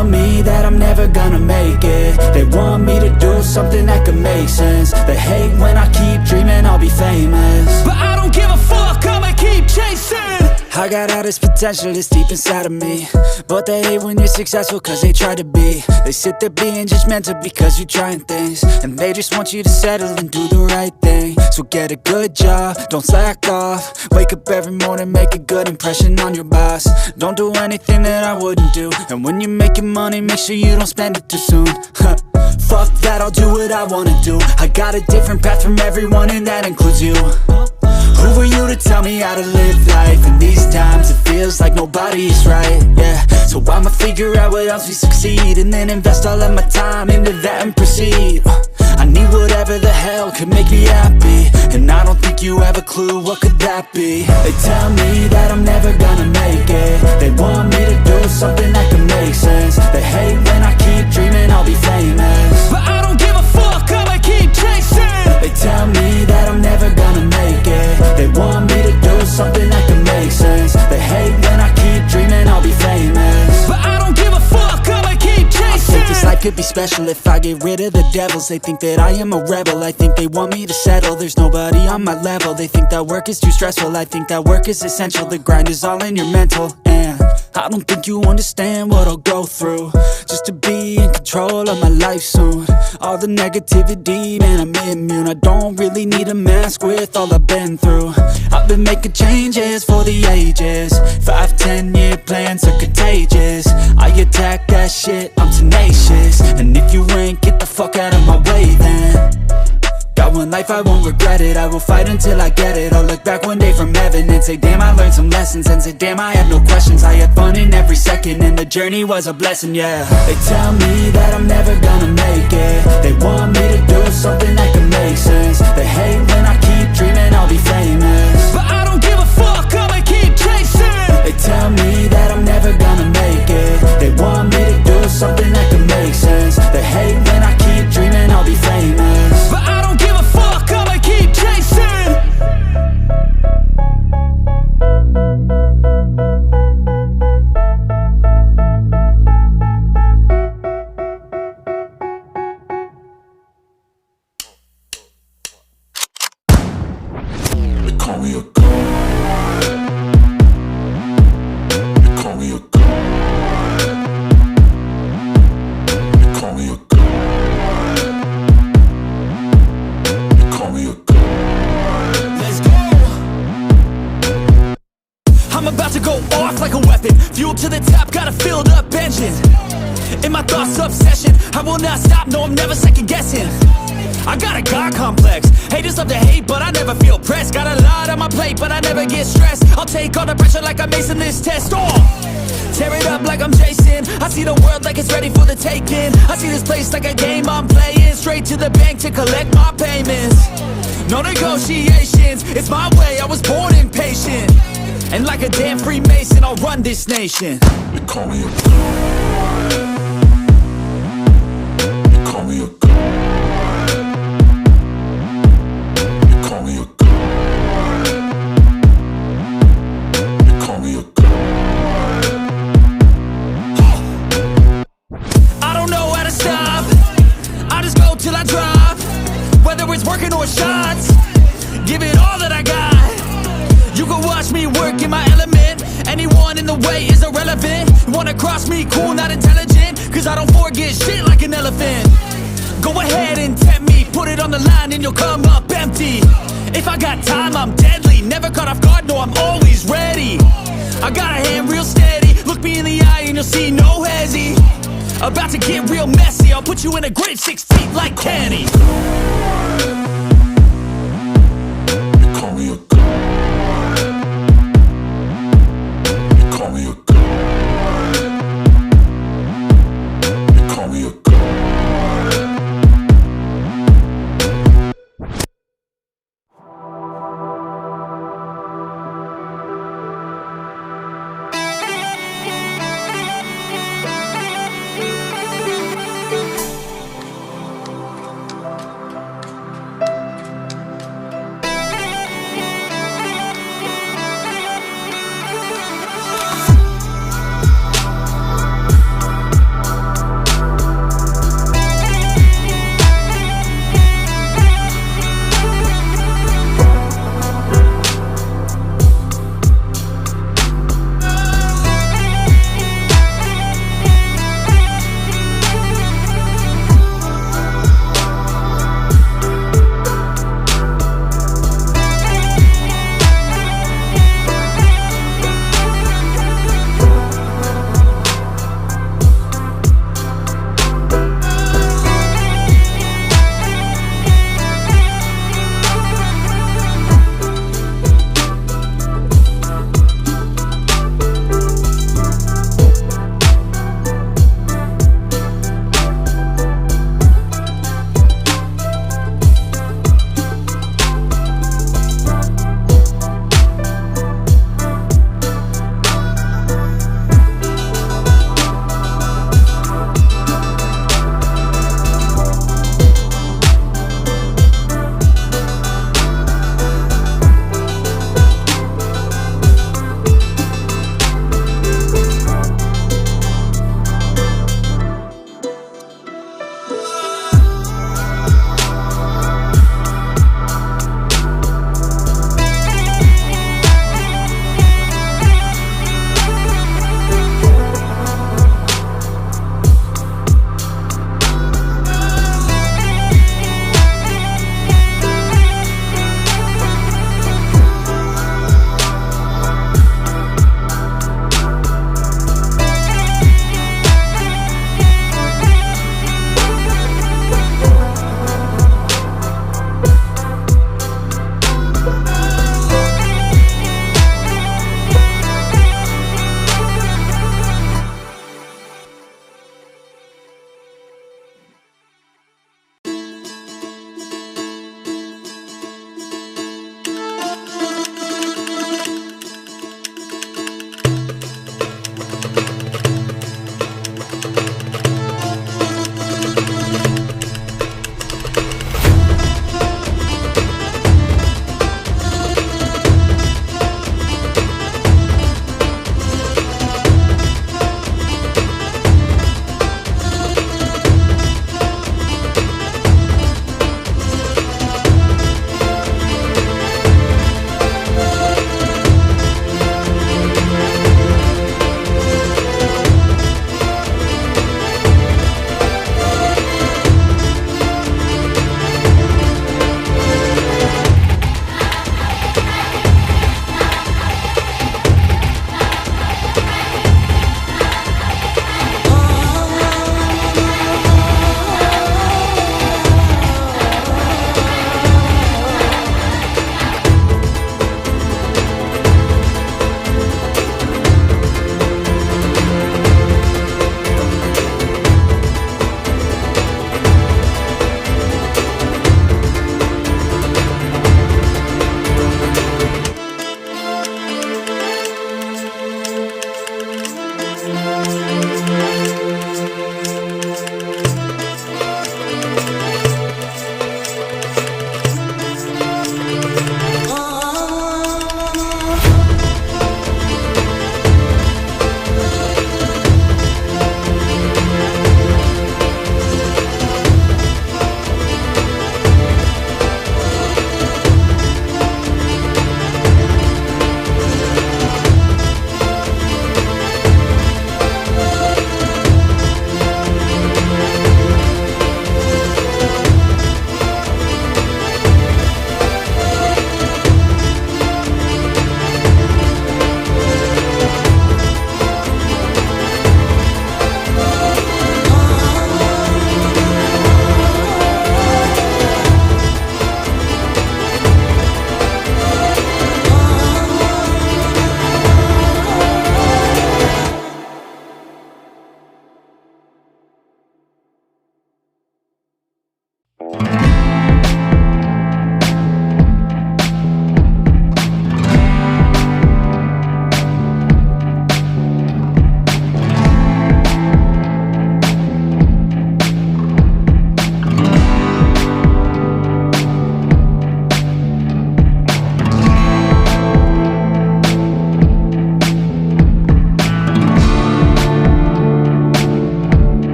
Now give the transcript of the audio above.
tell me that I'm never gonna make it. They want me to do something that could make sense. They hate when I keep dreaming I'll be famous, but I don't give a fuck, I'ma keep chasing. I got all this potential that's deep inside of me, but they hate when you're successful cause they try to be. They sit there being judgmental because you're trying things, and they just want you to settle and do the right thing. So get a good job, don't slack off. Wake up every morning, make a good impression on your boss. Don't do anything that I wouldn't do, and when you're making money, make sure you don't spend it too soon. Fuck that, I'll do what I wanna do. I got a different path from everyone, and that includes you. Who are you to tell me how to live life? In these times it feels like nobody is right, yeah. So I'ma figure out what else we succeed, and then invest all of my time into that and proceed. I need whatever the hell could make me happy, and I don't think you have a clue what could that be. They tell me that I'm never gonna make it. They want me to do something that could make sense. They hate when I keep dreaming I'll be famous, but I don't give a fuck, I'ma keep chasing. They tell me that I'm never gonna make it. They want me to do something that can make sense. They hate when I keep dreaming I'll be famous, but I don't give a fuck, I'ma keep chasing. I think this life could be special if I get rid of the devils. They think that I am a rebel, I think they want me to settle. There's nobody on my level, they think that work is too stressful. I think that work is essential, the grind is all in your mental. And I don't think you understand what I'll go through just to be in control of my life soon. All the negativity, man, I'm immune. I don't really need a mask with all I've been through. I've been making changes for the ages. 5-10 year plans are contagious. I attack that shit, I'm tenacious. And if you ain't, get the fuck out of my way then. Got one life, I won't regret it. I will fight until I get it. I'll look back one day from heaven and say damn, I learned some lessons. And say damn, I have no questions. I had fun in every second, and the journey was a blessing, yeah. They tell me that I'm never gonna make it. They want me to do something that can make sense. They hate when I keep dreaming I'll be famous, but I don't give a fuck, I'ma keep chasing. They tell me that I'm never gonna make it. They want me to do something that can make sense. They hate when I keep dreaming I'll be famous, but I don't give a fuck, I'ma keep chasing. They call me a god. They call me a god. They call me a god. They call me a god. Let's go. I'm about to go off like a weapon, fuel to the top, got a filled up engine. In my thoughts, obsession, I will not stop, no, I'm never second guessing. I got a God complex, haters love to hate, but I never feel pressed. Got a lot on my plate, but I never get stressed. I'll take all the pressure like I'm acing this test. Tear it up like I'm Jason. I see the world like it's ready for the taking. I see this place like a game I'm playing. Straight to the bank to collect my payments. No negotiations, it's my way, I was born impatient. And like a damn Freemason, I'll run this nation. They call me a god. They call me a god. They call me a god. They call me a god. I don't know how to stop, I just go till I drop. Whether it's working or shots, give it all that I got. You can watch me work in my element. Anyone in the way is irrelevant. You wanna cross me, cool, not intelligent, cause I don't forget shit like an elephant. Go ahead and tempt me, put it on the line and you'll come up empty. If I got time, I'm deadly, never caught off guard, no, I'm always ready. I got a hand real steady, look me in the eye and you'll see no hezzy. About to get real messy, I'll put you in a grave 6 feet like Kenny.